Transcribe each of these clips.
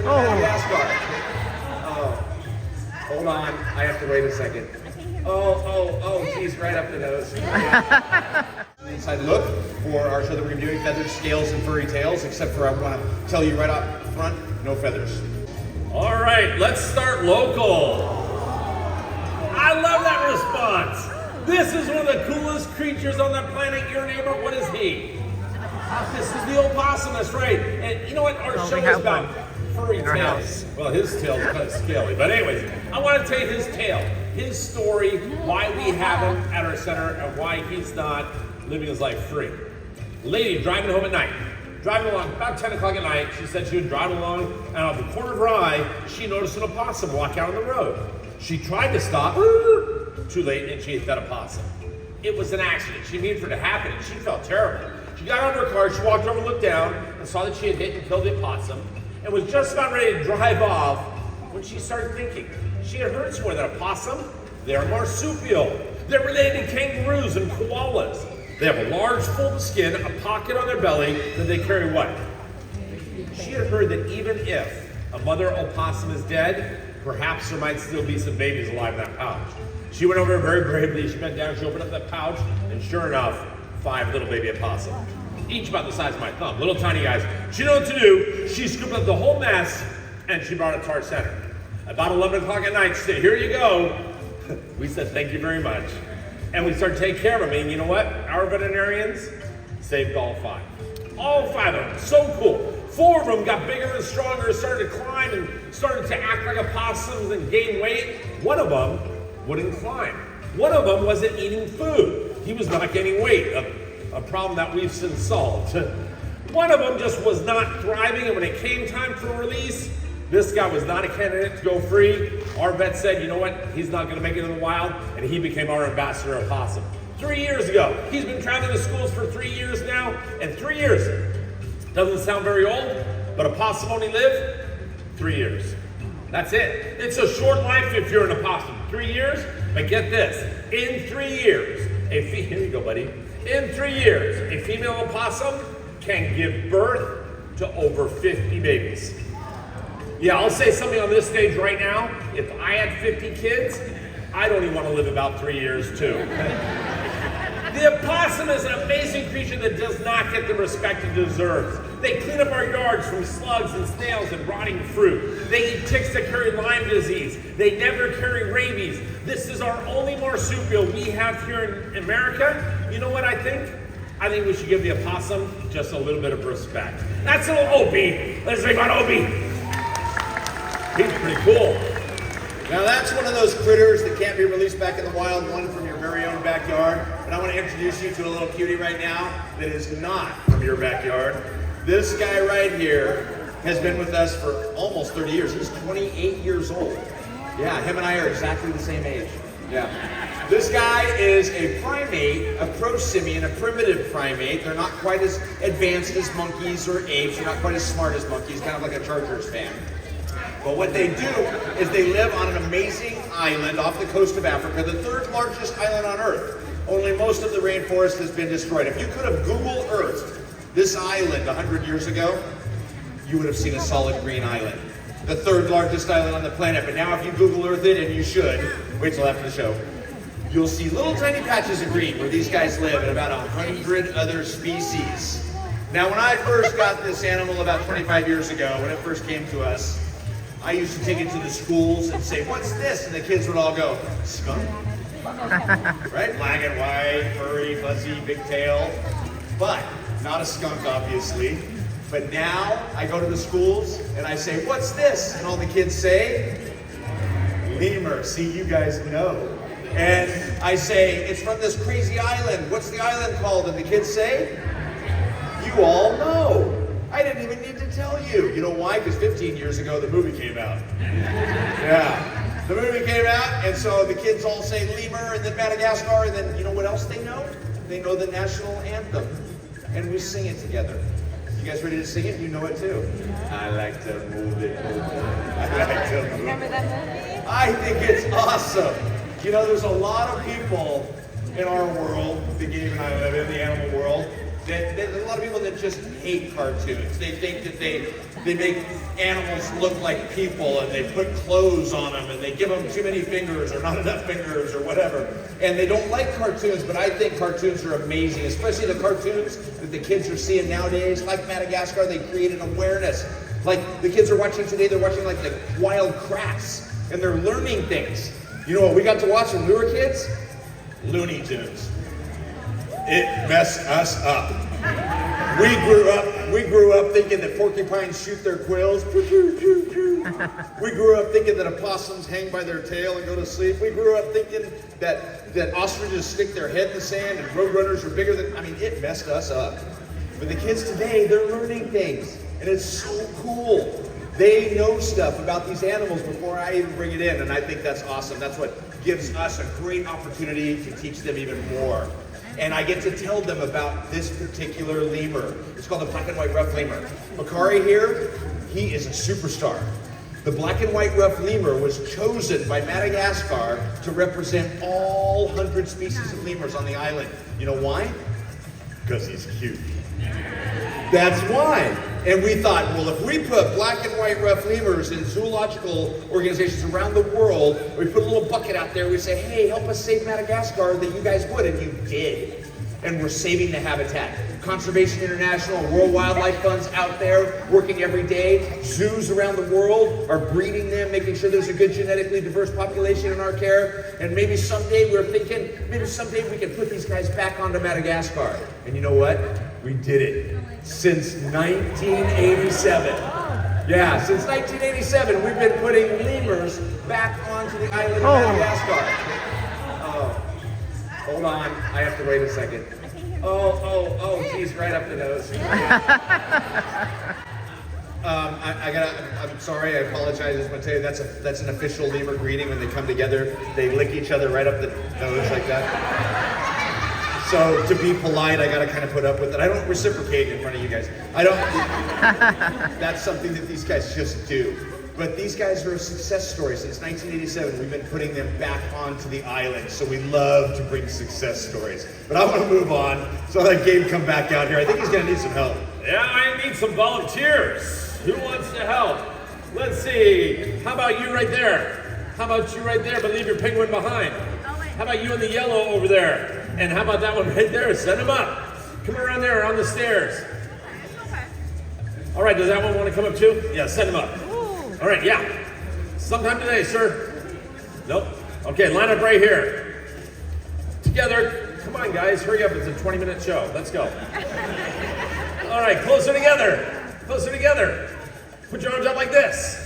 Madagascar. Oh, hold on. I have to wait a second. Oh, geez, right up the nose. Inside look for our show that we're going to be doing, feathers, scales, and furry tails, except for I want to tell you right up front, no feathers. All right, let's start local. I love that response. This is one of the coolest creatures on the planet. Your neighbor, what is he? This is the opossum, that's right. And you know what? Our show is about furry tails. Well, his tail's kind of scaly. But anyways, I want to tell you his tale, his story, why we have him at our center, and why he's not living his life free. Lady driving home at night. Driving along about 10 o'clock at night, she said she was driving along, and out of the corner of her eye, she noticed an opossum walk out on the road. She tried to stop, too late, and she hit that opossum. It was an accident. She didn't mean for it to happen, and she felt terrible. She got out of her car, she walked over, looked down, and saw that she had hit and killed the opossum, and was just about ready to drive off when she started thinking. She had heard somewhere that opossum, they're marsupial. They're related to kangaroos and koalas. They have a large fold of skin, a pocket on their belly, that they carry what? She had heard that even if a mother opossum is dead, perhaps there might still be some babies alive in that pouch. She went over very bravely, she bent down, she opened up that pouch, and sure enough, 5 little baby opossums. Each about the size of my thumb, little tiny guys. She knew what to do. She scooped up the whole mess, and she brought it to our center. About 11 o'clock at night, she said, here you go. We said, thank you very much. And we started taking care of them. And you know what? Our veterinarians saved all 5. All 5 of them. So cool. 4 of them got bigger and stronger, started to climb, and started to act like opossums and gain weight. One of them wouldn't climb. One of them wasn't eating food. He was not gaining weight, a problem that we've since solved. One of them just was not thriving, and when it came time for release, this guy was not a candidate to go free. Our vet said, you know what, he's not gonna make it in the wild, and he became our ambassador opossum. 3 years ago. He's been traveling to schools for 3 years now, and 3 years. Doesn't sound very old, but opossum only live 3 years. That's it. It's a short life if you're an opossum. 3 years, but get this, in 3 years, here you go, buddy. In 3 years, a female opossum can give birth to over 50 babies. Yeah, I'll say something on this stage right now. If I had 50 kids, I'd only want to live about 3 years too. The opossum is an amazing creature that does not get the respect it deserves. They clean up our yards from slugs and snails and rotting fruit. They eat ticks that carry Lyme disease. They never carry rabies. This is our only marsupial we have here in America. You know what I think? I think we should give the opossum just a little bit of respect. That's a little Opie. Let's think about Opie. He's pretty cool. Now that's one of those critters that can't be released back in the wild, one from your very own backyard. But I want to introduce you to a little cutie right now that is not from your backyard. This guy right here has been with us for almost 30 years. He's 28 years old. Yeah, him and I are exactly the same age. Yeah. This guy is a primate, a prosimian, a primitive primate. They're not quite as advanced as monkeys or apes. They're not quite as smart as monkeys, kind of like a Chargers fan. But what they do is they live on an amazing island off the coast of Africa, the 3rd largest island on Earth. Only most of the rainforest has been destroyed. If you could have Google Earthed this island 100 years ago, you would have seen a solid green island. The 3rd largest island on the planet. But now if you Google Earth it, and you should, wait till after the show, you'll see little tiny patches of green where these guys live and about 100 other species. Now when I first got this animal about 25 years ago, when it first came to us, I used to take it to the schools and say, what's this? And the kids would all go, skunk. Right? Black and white, furry, fuzzy, big tail. But not a skunk, obviously. But now I go to the schools and I say, what's this? And all the kids say, lemur. See, you guys know. And I say, it's from this crazy island. What's the island called? And the kids say, you all know. I didn't even need to tell you. You know why? Because 15 years ago, the movie came out. Yeah. The movie came out, and so the kids all say lemur, and then Madagascar, and then you know what else they know? They know the national anthem, and we sing it together. You guys ready to sing it? You know it too. I like to move it, move it. I like to move it. Remember that movie? I think it's awesome. You know, there's a lot of people in our world, the game and I live in, the animal world, There's a lot of people that just hate cartoons. They think that they make animals look like people, and they put clothes on them, and they give them too many fingers or not enough fingers or whatever. And they don't like cartoons, but I think cartoons are amazing, especially the cartoons that the kids are seeing nowadays. Like Madagascar, they create an awareness. Like the kids are watching today, they're watching like the wild crafts, and they're learning things. You know what we got to watch when we were kids? Looney Tunes. It messed us up. We grew up thinking that porcupines shoot their quills. We grew up thinking that opossums hang by their tail and go to sleep. We grew up thinking that ostriches stick their head in the sand and roadrunners are bigger than, it messed us up. But the kids today, they're learning things, and it's so cool. They know stuff about these animals before I even bring it in, and I think that's awesome. That's what gives us a great opportunity to teach them even more. And I get to tell them about this particular lemur. It's called the black and white rough lemur. Bakari here, he is a superstar. The black and white rough lemur was chosen by Madagascar to represent all 100 species of lemurs on the island. You know why? Because he's cute. That's why. And we thought, well, if we put black and white rough lemurs in zoological organizations around the world, we put a little bucket out there, we say, hey, help us save Madagascar, that you guys would, and you did. And we're saving the habitat. Conservation International, World Wildlife Funds out there working every day. Zoos around the world are breeding them, making sure there's a good genetically diverse population in our care. And maybe someday we're thinking, maybe someday we can put these guys back onto Madagascar. And you know what? We did it. Since 1987. Yeah, since 1987, we've been putting lemurs back onto the island of Madagascar. Oh, hold on, I have to wait a second. Oh, geez, right up the nose. I'm sorry, I apologize. I just want to tell you that's an official lemur greeting when they come together. They lick each other right up the nose like that. So to be polite, I gotta kind of put up with it. I don't reciprocate in front of you guys. That's something that these guys just do. But these guys are a success story. Since 1987, we've been putting them back onto the island. So we love to bring success stories. But I want to move on, so I'll let Gabe come back out here. I think he's gonna need some help. Yeah, I need some volunteers. Who wants to help? Let's see. How about you right there? How about you right there, but leave your penguin behind? How about you in the yellow over there? And how about that one right there? Send him up. Come around there on the stairs. Okay. All right, does that one want to come up too? Yeah, send him up. Ooh. All right, yeah. Sometime today, sir. Nope. Okay, line up right here. Together. Come on, guys, hurry up. It's a 20-minute show. Let's go. All right, closer together. Closer together. Put your arms up like this.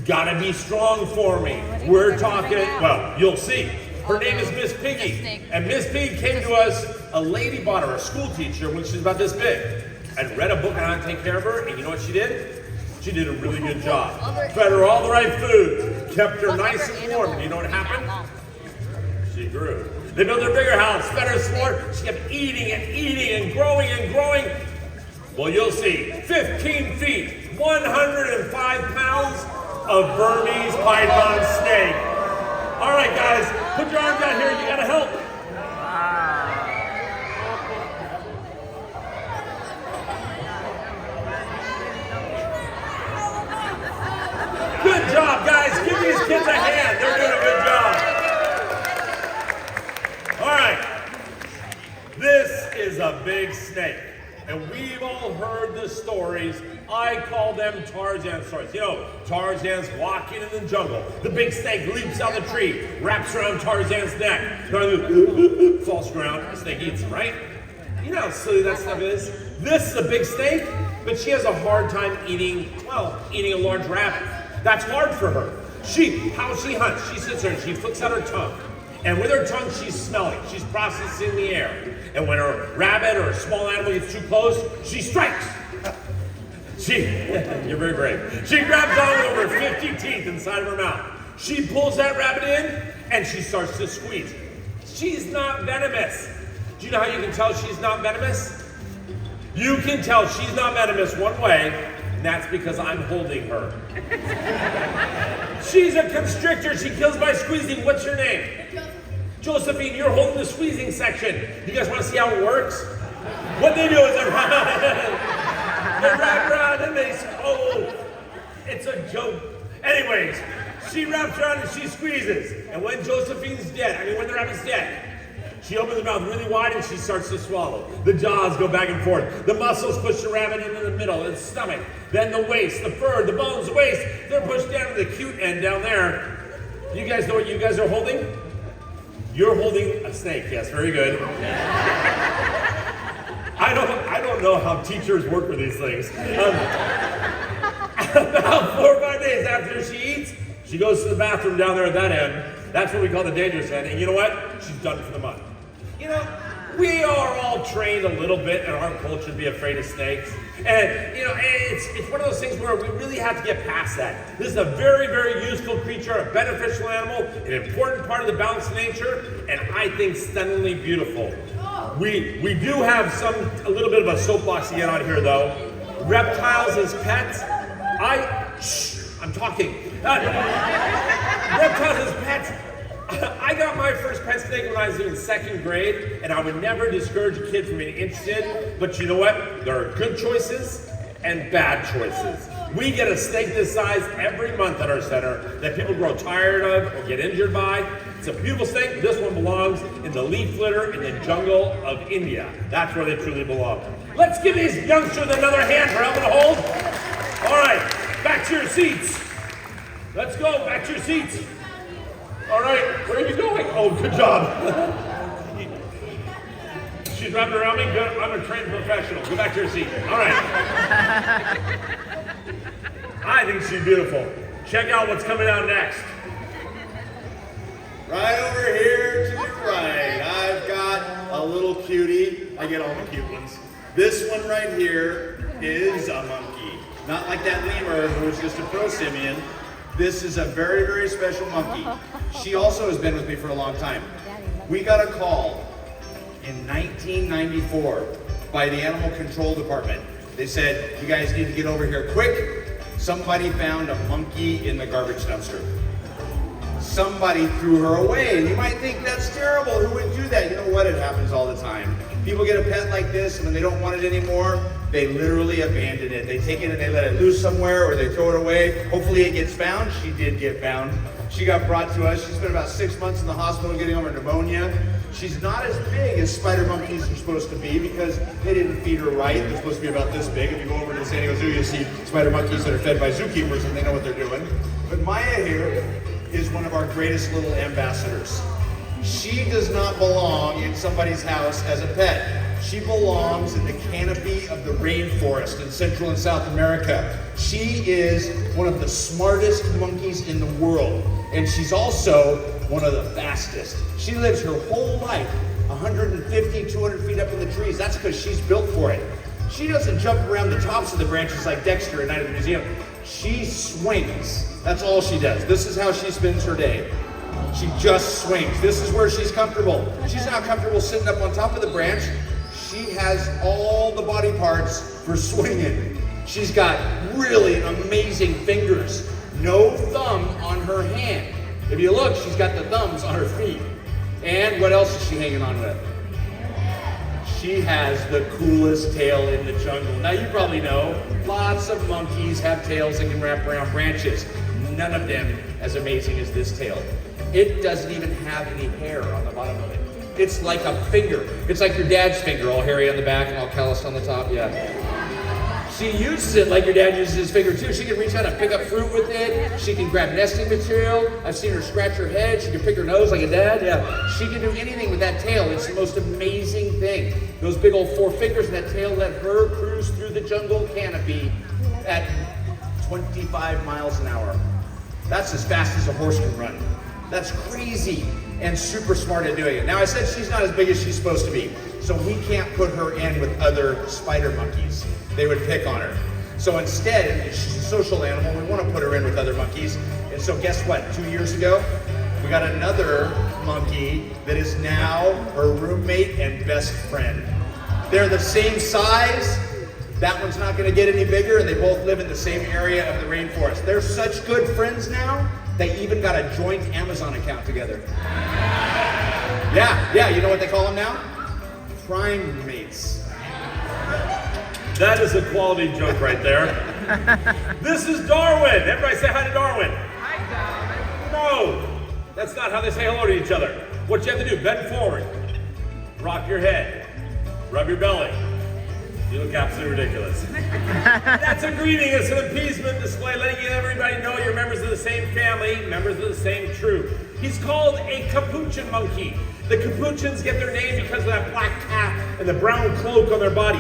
Gotta be strong for me. We're talking, well, you'll see. Her name is Miss Piggy, and Miss Piggy came to us, a lady bought her, a school teacher, when she was about this big, and read a book on how to take care of her, and you know what she did? She did a really good job. Fed her all the right food, kept her nice and warm, and you know what happened? She grew. They built her a bigger house, fed her some more, she kept eating and eating and growing and growing. Well, you'll see, 15 feet, 105 pounds of Burmese python snake. All right, guys, put your arms out here. You gotta help. Good job, guys. Give these kids a hand. They're doing a good job. All right. This is a big snake. And we've all heard the stories. I call them Tarzan stories. You know, Tarzan's walking in the jungle. The big snake leaps out of the tree, wraps around Tarzan's neck. Tarzan falls to the ground. The snake eats him, right? You know how silly that stuff is? This is a big snake, but she has a hard time eating a large rabbit. That's hard for her. How she hunts, she sits there and she flicks out her tongue. And with her tongue, she's smelling. She's processing the air. And when a rabbit or a small animal gets too close, she strikes. You're very brave. She grabs on with over 50 teeth inside of her mouth. She pulls that rabbit in, and she starts to squeeze. She's not venomous. Do you know how you can tell she's not venomous? You can tell she's not venomous one way, and that's because I'm holding her. She's a constrictor. She kills by squeezing. What's your name? Josephine, you're holding the squeezing section. You guys want to see how it works? What they do is they wrap around and it's a joke. Anyways, she wraps around and she squeezes. And when Josephine's dead, when the rabbit's dead, she opens her mouth really wide and she starts to swallow. The jaws go back and forth. The muscles push the rabbit into the middle, its stomach. Then the waist, the fur, the bones, the waist, they're pushed down to the cute end down there. You guys know what you guys are holding? You're holding a snake, yes, very good. I don't know how teachers work with these things. About 4 or 5 days after she eats, she goes to the bathroom down there at that end. That's what we call the dangerous end. And you know what? She's done for the month. We are all trained a little bit in our culture to be afraid of snakes. And, it's one of those things where we really have to get past that. This is a very, very useful creature, a beneficial animal, an important part of the balance of nature, and I think stunningly beautiful. We do have a little bit of a soapbox to get on here, though. Reptiles as pets. I'm talking. Reptiles as pets. I got my first pet snake when I was in 2nd grade, and I would never discourage a kid from being interested, but you know what? There are good choices and bad choices. We get a snake this size every month at our center that people grow tired of or get injured by. It's a beautiful snake. This one belongs in the leaf litter in the jungle of India. That's where they truly belong. Let's give these youngsters another hand for helping to hold. All right, back to your seats. Let's go, back to your seats. All right, where are you going? Oh, good job. She's wrapping around me. Good. I'm a trained professional. Go back to your seat. All right. I think she's beautiful. Check out what's coming out next. Right over here to the right, I've got a little cutie. I get all the cute ones. This one right here is a monkey. Not like that lemur who was just a pro-simian. This is a very, very special monkey. She also has been with me for a long time. We got a call in 1994 by the Animal Control Department. They said, you guys need to get over here quick. Somebody found a monkey in the garbage dumpster. Somebody threw her away. And you might think, that's terrible. Who would do that? You know what? It happens all the time. People get a pet like this, and when they don't want it anymore, they literally abandon it. They take it and they let it loose somewhere, or they throw it away. Hopefully it gets found. She did get found. She got brought to us. She spent about 6 months in the hospital getting over pneumonia. She's not as big as spider monkeys are supposed to be because they didn't feed her right. They're supposed to be about this big. If you go over to the San Diego Zoo, you'll see spider monkeys that are fed by zookeepers and they know what they're doing. But Maya here is one of our greatest little ambassadors. She does not belong in somebody's house as a pet. She belongs in the canopy of the rainforest in Central and South America. She is one of the smartest monkeys in the world. And she's also one of the fastest. She lives her whole life 150, 200 feet up in the trees. That's because she's built for it. She doesn't jump around the tops of the branches like Dexter at night at the museum. She swings. That's all she does. This is how she spends her day. She just swings. This is where she's comfortable. She's not comfortable sitting up on top of the branch. She has all the body parts for swinging. She's got really amazing fingers. No thumb on her hand. If you look, she's got the thumbs on her feet. And what else is she hanging on with? She has the coolest tail in the jungle. Now you probably know, lots of monkeys have tails that can wrap around branches. None of them as amazing as this tail. It doesn't even have any hair on the bottom of it. It's like a finger. It's like your dad's finger, all hairy on the back and all calloused on the top, yeah. She uses it like your dad uses his finger too. She can reach out and pick up fruit with it. She can grab nesting material. I've seen her scratch her head. She can pick her nose like a dad, yeah. She can do anything with that tail. It's the most amazing thing. Those big old 4 fingers in that tail let her cruise through the jungle canopy at 25 miles an hour. That's as fast as a horse can run. That's crazy and super smart at doing it. Now I said she's not as big as she's supposed to be, so we can't put her in with other spider monkeys. They would pick on her. So instead, she's a social animal, we want to put her in with other monkeys. And so guess what? 2 years ago, we got another monkey that is now her roommate and best friend. They're the same size. That one's not going to get any bigger, and they both live in the same area of the rainforest. They're such good friends now, they even got a joint Amazon account together. Yeah, you know what they call them now? Prime mates. That is a quality joke right there. This is Darwin. Everybody say hi to Darwin. Hi, Darwin. No, that's not how they say hello to each other. What you have to do, bend forward, rock your head, rub your belly. You look absolutely ridiculous. That's a greeting. It's an appeasement display, letting everybody know you're members of the same family, members of the same troop. He's called a capuchin monkey. The capuchins get their name because of that black cap and the brown cloak on their body.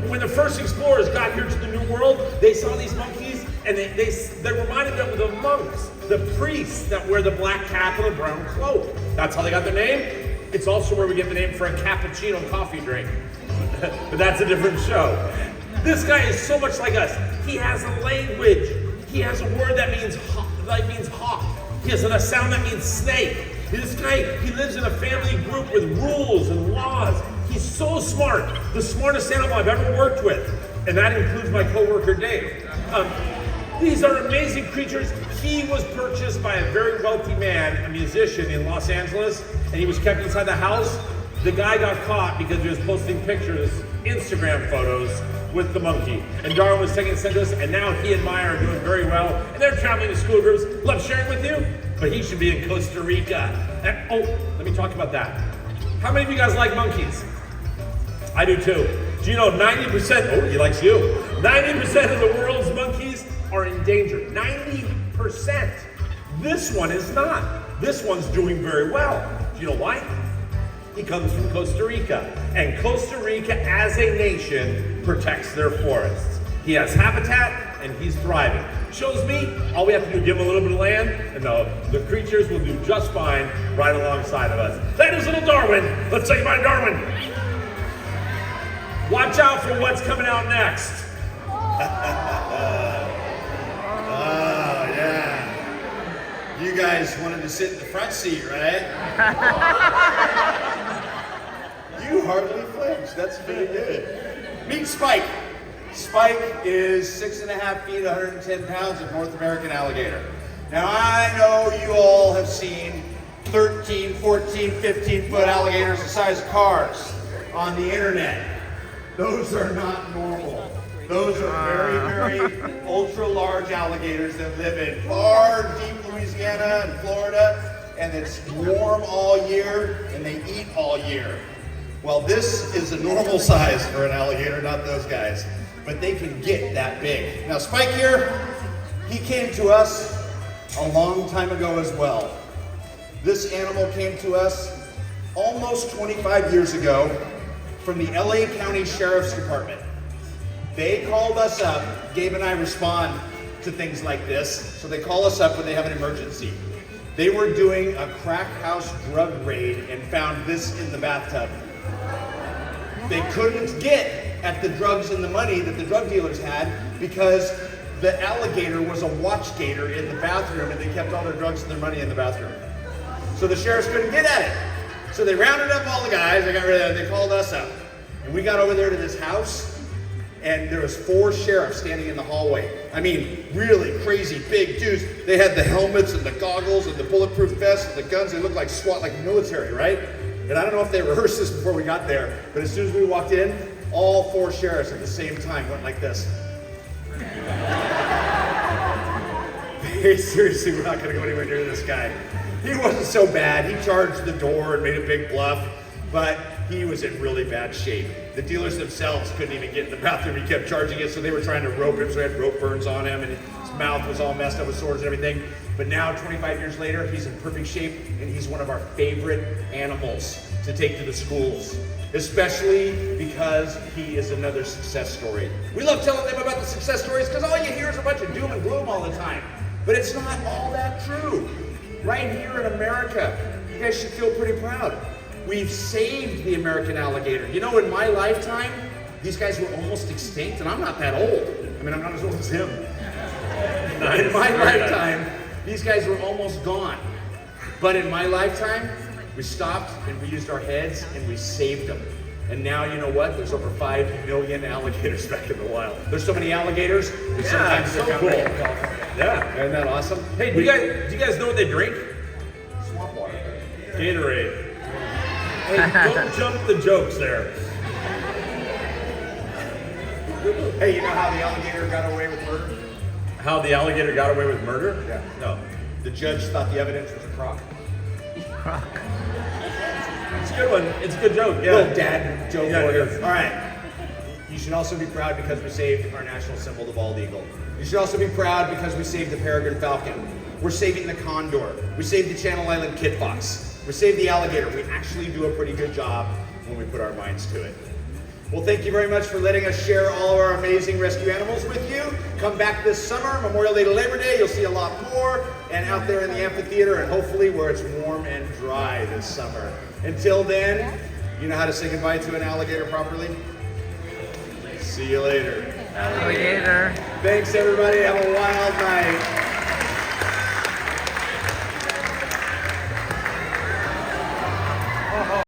When the first explorers got here to the New World, they saw these monkeys and they reminded them of the monks, the priests that wear the black cap and the brown cloak. That's how they got their name. It's also where we get the name for a cappuccino coffee drink. But that's a different show. This guy is so much like us. He has a language. He has a word that means hawk. He has a sound that means snake. This guy, he lives in a family group with rules and laws. He's so smart. The smartest animal I've ever worked with. And that includes my coworker, Dave. These are amazing creatures. He was purchased by a very wealthy man, a musician in Los Angeles, and he was kept inside the house. The guy got caught because he was posting pictures, Instagram photos, with the monkey. And Darwin was taking sent us, and now he and Maya are doing very well. And they're traveling to school groups. Love sharing with you, but he should be in Costa Rica. And, oh, let me talk about that. How many of you guys like monkeys? I do too. Do you know 90%, oh, he likes you. 90% of the world's monkeys are endangered. 90%. This one is not. This one's doing very well. Do you know why? He comes from Costa Rica, and Costa Rica as a nation protects their forests. He has habitat, and he's thriving. Shows me, all we have to do is give him a little bit of land, and the creatures will do just fine right alongside of us. That is little Darwin. Let's say goodbye to Darwin. Watch out for what's coming out next. Oh, yeah. You guys wanted to sit in the front seat, right? You hardly flinched. That's pretty good. Meet Spike. Spike is 6.5 feet, 110 pounds of North American alligator. Now, I know you all have seen 13, 14, 15-foot alligators the size of cars on the internet. Those are not normal. Those are very, very ultra-large alligators that live in far deep Louisiana and Florida, and it's warm all year, and they eat all year. Well, this is a normal size for an alligator, not those guys, but they can get that big. Now, Spike here, he came to us a long time ago as well. This animal came to us almost 25 years ago from the LA County Sheriff's Department. They called us up. Gabe and I respond to things like this, so they call us up when they have an emergency. They were doing a crack house drug raid and found this in the bathtub. They couldn't get at the drugs and the money that the drug dealers had because the alligator was a watch gator in the bathroom, and they kept all their drugs and their money in the bathroom. So the sheriffs couldn't get at it. So they rounded up all the guys, they got rid of it, they called us up. And we got over there to this house, and there was 4 sheriffs standing in the hallway. I mean, really crazy big dudes. They had the helmets and the goggles and the bulletproof vests and the guns. They looked like SWAT, like military, right? And I don't know if they rehearsed this before we got there, but as soon as we walked in, all 4 sheriffs at the same time went like this. Hey, seriously, we're not gonna go anywhere near this guy. He wasn't so bad. He charged the door and made a big bluff, but he was in really bad shape. The dealers themselves couldn't even get in the bathroom. He kept charging it, so they were trying to rope him, so he had rope burns on him, and his mouth was all messed up with sores and everything. But now, 25 years later, he's in perfect shape, and he's one of our favorite animals to take to the schools, especially because he is another success story. We love telling them about the success stories because all you hear is a bunch of doom and gloom all the time. But it's not all that true. Right here in America, you guys should feel pretty proud. We've saved the American alligator. You know, in my lifetime, these guys were almost extinct, and I'm not that old. I mean, I'm not as old as him. In my lifetime, these guys were almost gone. But in my lifetime, we stopped and we used our heads and we saved them. And now, you know what? There's over 5 million alligators back in the wild. There's so many alligators, and sometimes they're cool. Yeah, isn't that awesome? Hey, do you guys know what they drink? Swamp water. Gatorade. Hey, don't jump the jokes there. Hey, you know how the alligator got away with murder? How the alligator got away with murder? Yeah. No. The judge thought the evidence was a crock. It's a good one. It's a good joke. Yeah. Little dad joke Yeah, for you. it is. All right. You should also be proud because we saved our national symbol, the bald eagle. You should also be proud because we saved the peregrine falcon. We're saving the condor. We saved the Channel Island kit fox. We saved the alligator. We actually do a pretty good job when we put our minds to it. Well, thank you very much for letting us share all of our amazing rescue animals with you. Come back this summer, Memorial Day to Labor Day. You'll see a lot more, and out there in the amphitheater, and hopefully where it's warm and dry this summer. Until then, you know how to say goodbye to an alligator properly? See you later. Alligator. Thanks, everybody. Have a wild night.